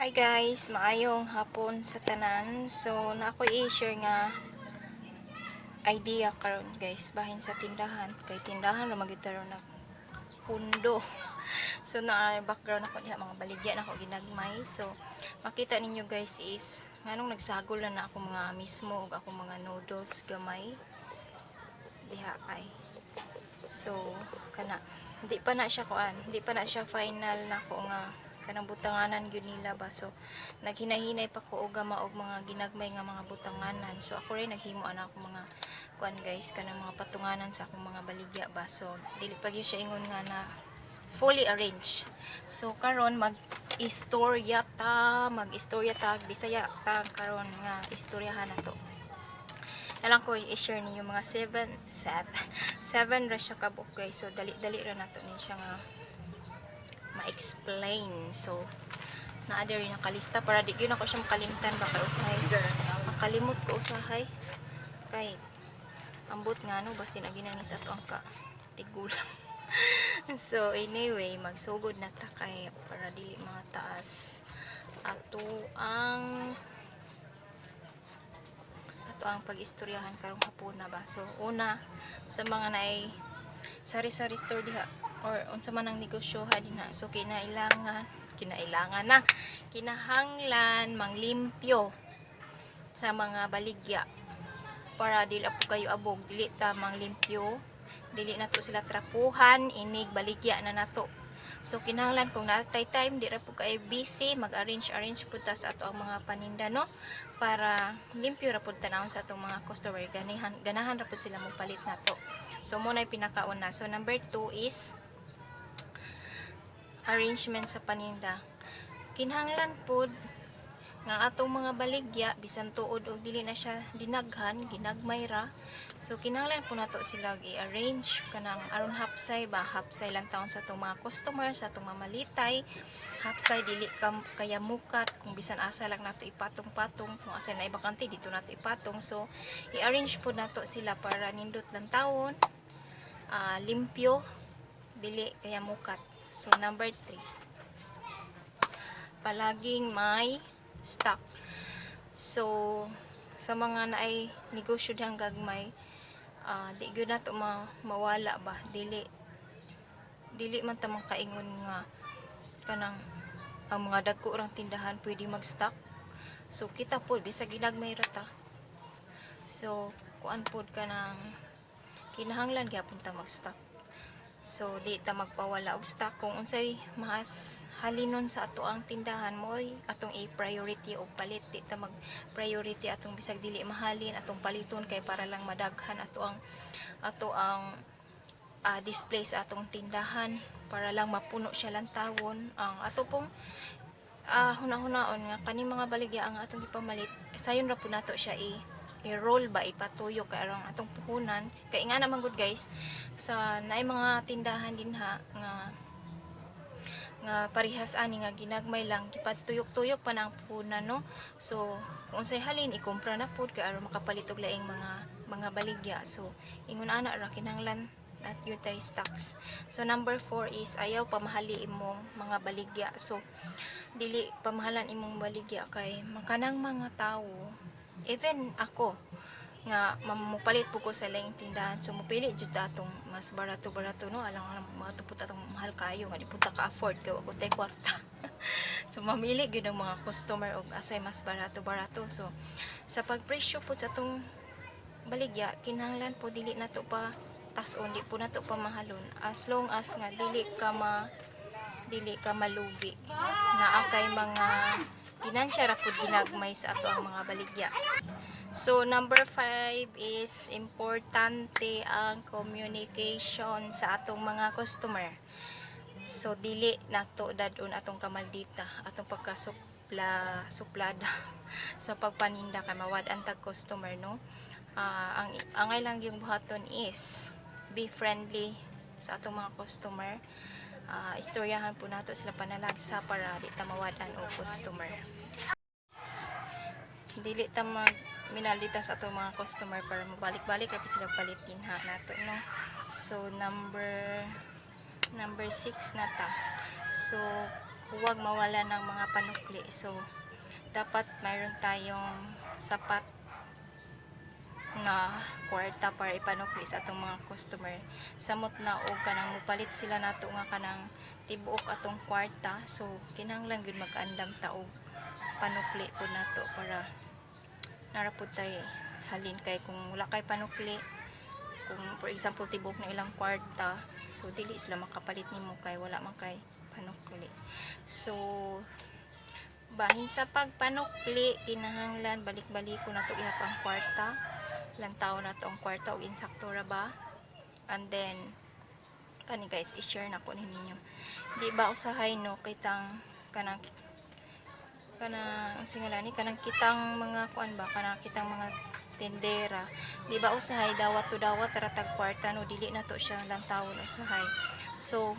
Hi guys, maayong hapon sa tanan. So, na ako i-share nga idea karon guys, bahin sa tindahan. Kay tindahan ra magitaro na pundo. So, na background ako diha mga baligya na ako ginagmay. So, makita ninyo guys is nganong nagsagol na ako mga mismo ug ako mga noodles gamay diha ay. So, kana hindi pa na siya kuan, hindi pa na siya final na ko nga kanang butanganan gyud nila ba. So naghinahinay pa ko og gama og mga ginagmay nga mga butanganan. So ako rin naghimo ana ako mga kuan guys kanang mga patunganan sa akong mga baligya ba. So dili pa gyud siya ingon nga na fully arranged. So karon mag-istorya ta, Bisaya ta karon nga istoryahan na to. Alam ko i-share ninyo mga 7 ra siya kabuk guys. So dali ra nato ni siya nga ma-explain. So naa-der rin nakalista para di gyud ako siya makalimtan ba kay usahay. Makalimot ko usahay. Kay ambot nga no basin ginani sa ato ang ka tigulang. So anyway, magsugod na ta kay para dili mga taas ato ang pag-istoryahan karong hapon na ba. So una sa mga naay sari-sari store diha or unsa man ang negosyo ha dinha. So kinahanglan manglimpyo sa mga baligya para dili po kayo abog, dili ta manglimpyo, dili nato sila trapuhan, inig baligya na nato. So kinahanglan kung natay time di ra po kayo busy, mag-arrange pud ta sa ato ang mga paninda no para limpyo ra pud tanawon sa atong mga customer, ganahan ra pud sila mopalit nato. So mo na pinakauna. So number 2 is arrangement sa paninda. Kinahanglan pud nga atong mga baligya bisan tuod og dili na siya dinaghan, ginagmay ra. So kinahanglan po nato sila i-arrange kanang aron hapsay lang taon sa atong mga customer, sa atong mamalitay. Hapsay dili kaya mukat kung bisan asa lang nato ipatong-patong, kung asa na ibakante dito nato ipatong. So i-arrange po nato sila para nindot lang taon, limpyo, dili kaya mukat. So number 3, palaging may stock. So sa mga naay negosyo dihang gagmay, di gyud nato mawala ba, dili man ta makaingon nga kanang ang mga dagko rang tindahan pwede mag-stock. So kita pod bisag ginagmay ra ta. So kuan pod kanang kinahanglan gyapon ta mag-stock. So di ta magpawala og stock. Kung unsay mas halinon sa ato ang tindahan mo atong i-priority og palit, di ta mag-priority atong bisag dili mahalin atong paliton kay para lang madaghan ato ang display sa atong tindahan, para lang mapuno siya lang tawon. Ang ato pong hunahunahon nga kani mga baligya ang atong ipamalit, sayon ra po nato siya i-roll ba, ipatuyo kay arang atong puhunan. Kay nga naman good guys, sa naay mga tindahan dinha nga parehas ani nga ginagmay lang, ipatuyok-tuyok pa nang puhunan no. So kung unsay halin ikumpra na pud kay aron makapalit og laing mga baligya. So ingon ana ra kinahanglan at yun tayo stocks. So number 4 is ayaw pamahali imong mga baligya. So dili pamahalan imong baligya kay makanang mga tawo, even ako nga mamupalit po ko sa laing tindahan. So mupili jud ta atong mas barato no, alang matupot atong mahal kayo nga di puta ka afford kay wa tay kwarta. So mamili gyud ang mga customer og asay mas barato. So sa pagpresyo po sa atong baligya, kinahanglan po dili nato pa tason, di po nato pa mahalon, as long as nga dili ka malugi na akay mga ginansya ra pud ginagmay sa ato ang mga baligya. So number 5 is importante ang communication sa atong mga customer. So dili nato dadon atong kamaldita, atong suplada sa pagpaninda kay mawad-an tag customer no. Angay lang yung buhaton is be friendly sa atong mga customer. Istoryahan po nato sila panalagsa para di ta mawad-an og customer. Dili ta minaldita sa atong mga customer para mabalik-balik ra po sila palitin ha nato no. So number 6 na ta. So huwag mawala ng mga panukli. So dapat mayroon tayong sapat na kwarta para ipanukli sa atong mga customer. Samot na og kanang mupalit sila nato nga kanang tibuok atong kwarta, so kinahanglan gyud mag-andam ta og panukli pud nato para narapod tay halin. Kay kung wala kay panukli, kung for example tibuok na ilang kwarta, so dili sila makapalit nimo kay wala man kay panukli. So bahin sa pagpanukli, kinahanglan balik-baliko nato ihapang kwarta, lantaw na to ang kwarta og insakto ra ba. And then kani guys, i-share na ko ninyo, di ba usahay no kitang kanang singalani kanang kitang mga kuan ba, kanang kitang mga tendera, di ba usahay dawat to dawat ratag kwarta no, dili na to siya lantawon usahay. So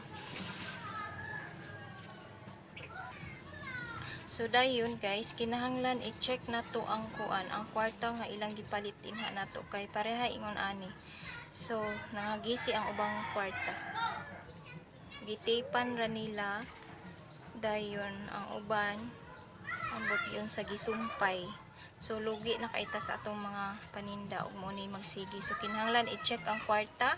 dayon guys, kinahanglan i-check nato ang kuan, ang kwarta nga ilang gipalit dinha nato kay pareha ingon ani. So nangagisi ang ubang kwarta, gitipan ra nila, dayon ang uban ambot yun sa gisumpay. So lugi na kaita sa atong mga paninda ug mo ni magsigi. So kinahanglan i-check ang kwarta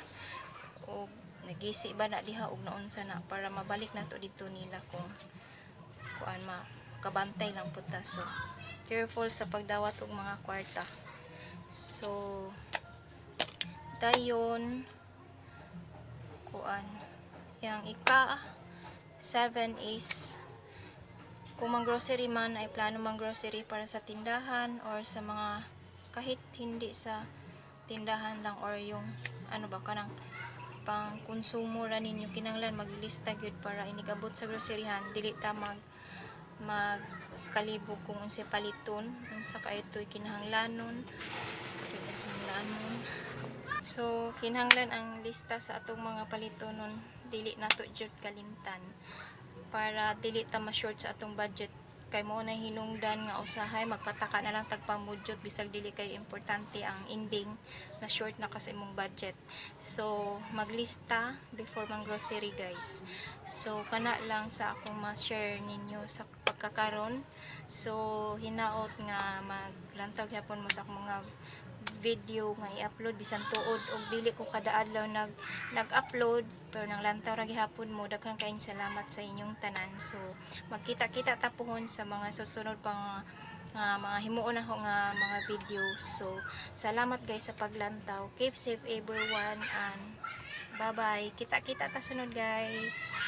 ug nagisi ba na diha ug naunsa na, para mabalik nato dito nila kung kuan kabantay lang puta. So careful sa pagdawat og mga kwarta. So dayon kuan, yang ika 7 is kung mang grocery man, ay plano mang grocery para sa tindahan or sa mga kahit hindi sa tindahan lang, or yung ano ba kanang pang konsumo ra ninyo, kinahanglan maglista gyud para inigabot sa groceryhan, dili ta magkalibog kung unsay paliton, unsa kay itoy kinahanglanon. So kinahanglan ang lista sa atong mga palitonon, dili nato jud kalimtan, para dili ta ma-short sa atong budget. Kay mo na hinungdan nga usahay magpataka na lang tagpamudyot bisag dili kay importante ang ending na short na kasi imong budget. So maglista before mang grocery guys. So kana lang sa akong ma-share ninyo sa pagkakaron. So hinaot nga maglantag gyapon mo sa akong mga video nga i-upload bisan tuod og dili ko kada adlaw nag-upload, pero nang lantaw ra gihapon mo. Daghang kaayong salamat sa inyong tanan. So magkita-kita ta pohon sa mga susunod pang mga himuon ako nga mga videos. So salamat guys sa paglantaw. Keep safe everyone and bye bye. Kita-kita ta sunod guys.